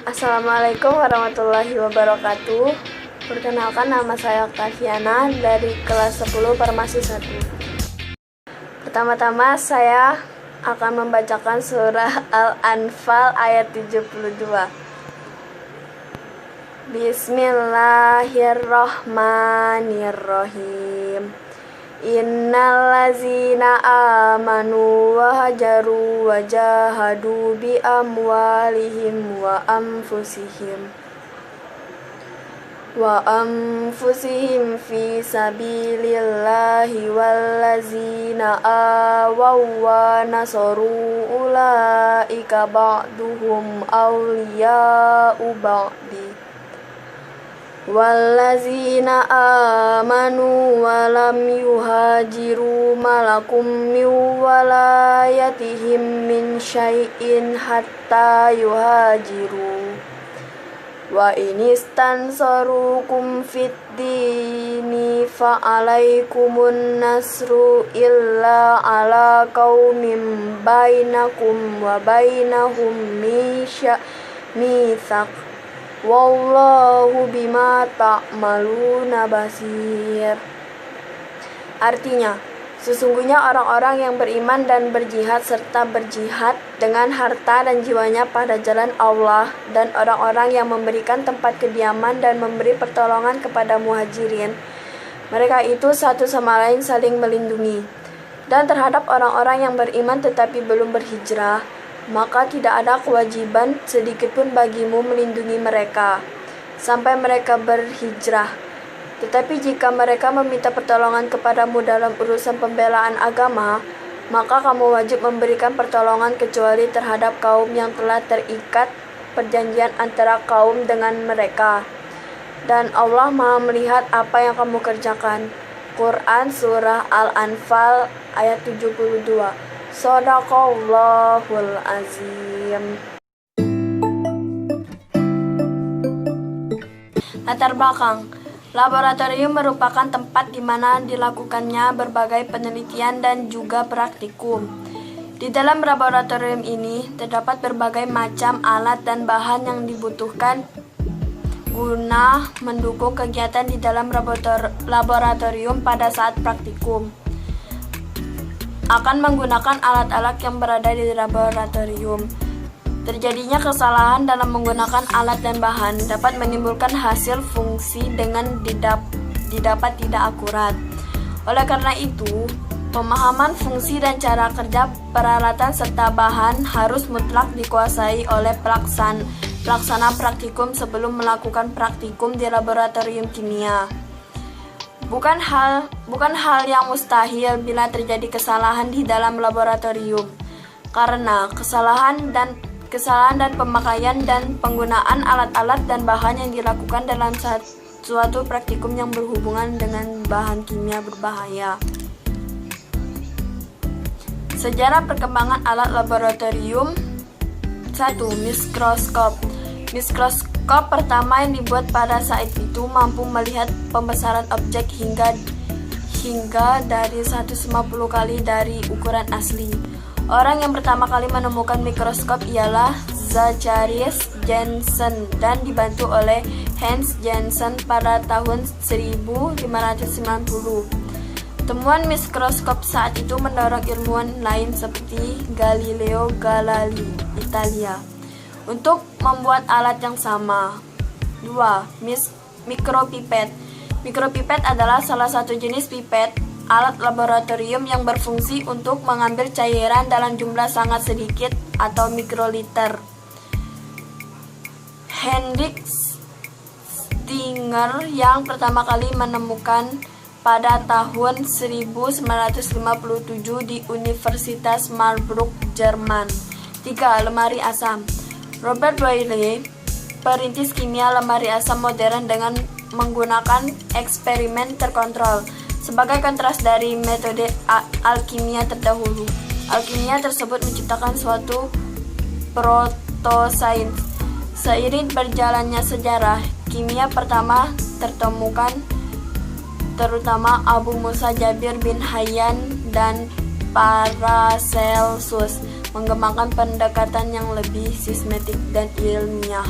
Assalamualaikum warahmatullahi wabarakatuh. Perkenalkan, nama saya Oktaviana dari kelas 10 Farmasi 1. Pertama-tama saya akan membacakan surah Al-Anfal ayat 72. Bismillahirrahmanirrahim. Innallazina amanu wa hajaru wa jahadu bi amwalihim wa anfusihim fi sabilillahi wallazina awaw wa nasaru ulaika ba'duhum awliya'u ba'di wallazina amanu wa lam yuhajiru malakum min walayatihim min syai'in hatta yuhajiru wa inistansarukum fid dini fa'alaikumun nasru illa ala qaumin bainakum wa bainahum mitsaq wallahu bima ta'maluna basir. Artinya, sesungguhnya orang-orang yang beriman dan berjihad serta berjihad dengan harta dan jiwanya pada jalan Allah, dan orang-orang yang memberikan tempat kediaman dan memberi pertolongan kepada muhajirin, mereka itu satu sama lain saling melindungi. Dan terhadap orang-orang yang beriman tetapi belum berhijrah, maka tidak ada kewajiban sedikitpun bagimu melindungi mereka sampai mereka berhijrah. Tetapi jika mereka meminta pertolongan kepadamu dalam urusan pembelaan agama, maka kamu wajib memberikan pertolongan kecuali terhadap kaum yang telah terikat perjanjian antara kaum dengan mereka. Dan Allah Maha melihat apa yang kamu kerjakan. Quran Surah Al-Anfal ayat 72. Shadaqallahul azim. Latar belakang. Laboratorium merupakan tempat di mana dilakukannya berbagai penelitian dan juga praktikum. Di dalam laboratorium ini terdapat berbagai macam alat dan bahan yang dibutuhkan guna mendukung kegiatan di dalam laboratorium pada saat praktikum. Akan menggunakan alat-alat yang berada di laboratorium. Terjadinya kesalahan dalam menggunakan alat dan bahan dapat menimbulkan hasil fungsi dengan didapat tidak akurat. Oleh karena itu, pemahaman fungsi dan cara kerja peralatan serta bahan harus mutlak dikuasai oleh pelaksana praktikum sebelum melakukan praktikum di laboratorium kimia. Bukan hal yang mustahil bila terjadi kesalahan di dalam laboratorium, karena kesalahan dan pemakaian dan penggunaan alat-alat dan bahan yang dilakukan dalam suatu praktikum yang berhubungan dengan bahan kimia berbahaya. Sejarah perkembangan alat laboratorium. 1. Mikroskop. Mikroskop pertama yang dibuat pada saat itu mampu melihat pembesaran objek hingga dari 150 kali dari ukuran asli. Orang yang pertama kali menemukan mikroskop ialah Zacharias Janssen dan dibantu oleh Hans Janssen pada tahun 1590. Temuan mikroskop saat itu mendorong ilmuwan lain seperti Galileo Galilei, Italia, untuk membuat alat yang sama. 2. Mikropipet. Mikropipet adalah salah satu jenis pipet, alat laboratorium yang berfungsi untuk mengambil cairan dalam jumlah sangat sedikit atau mikroliter. Hendrik Stinger yang pertama kali menemukan pada tahun 1957 di Universitas Marburg, Jerman. 3. Lemari asam. Robert Boyle, perintis kimia lemari asam modern dengan menggunakan eksperimen terkontrol. Sebagai kontras dari metode alkimia terdahulu, alkimia tersebut menciptakan suatu protosains. Seiring berjalannya sejarah, kimia pertama tertemukan, terutama Abu Musa Jabir bin Hayyan dan Paracelsus, mengembangkan pendekatan yang lebih sistematik dan ilmiah.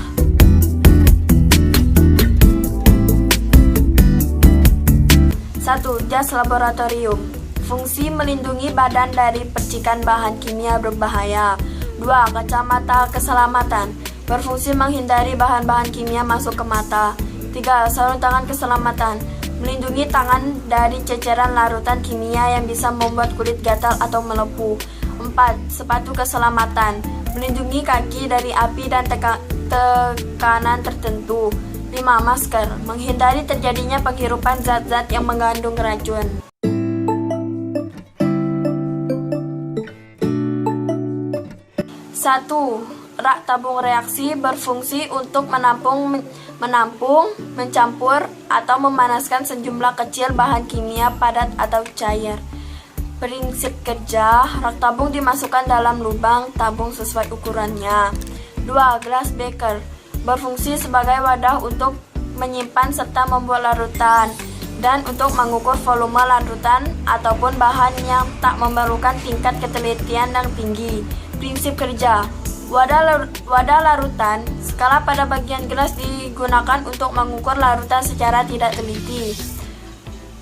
1. Jas laboratorium. Fungsi melindungi badan dari percikan bahan kimia berbahaya. 2. Kacamata keselamatan. Berfungsi menghindari bahan-bahan kimia masuk ke mata. 3. Sarung tangan keselamatan. Melindungi tangan dari ceceran larutan kimia yang bisa membuat kulit gatal atau melepuh. 4. Sepatu keselamatan. Melindungi kaki dari api dan tekanan tertentu. 5. Masker. Menghindari terjadinya penghirupan zat-zat yang mengandung racun. Satu, rak tabung reaksi berfungsi untuk menampung, mencampur, atau memanaskan sejumlah kecil bahan kimia padat atau cair. Prinsip kerja, rak tabung dimasukkan dalam lubang tabung sesuai ukurannya. 2. Glass beaker berfungsi sebagai wadah untuk menyimpan serta membuat larutan dan untuk mengukur volume larutan ataupun bahan yang tak memerlukan tingkat ketelitian yang tinggi. Prinsip kerja, wadah larutan skala pada bagian gelas digunakan untuk mengukur larutan secara tidak teliti.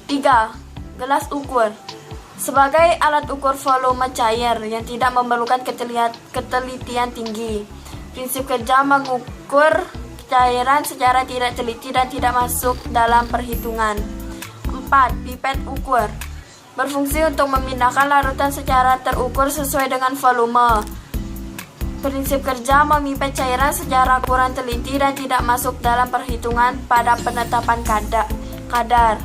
3. Gelas ukur sebagai alat ukur volume cair yang tidak memerlukan ketelitian tinggi. Prinsip kerja mengukur cairan secara tidak teliti dan tidak masuk dalam perhitungan. 4. Pipet ukur berfungsi untuk memindahkan larutan secara terukur sesuai dengan volume. Prinsip kerja memipet cairan secara kurang teliti dan tidak masuk dalam perhitungan pada penetapan kadar.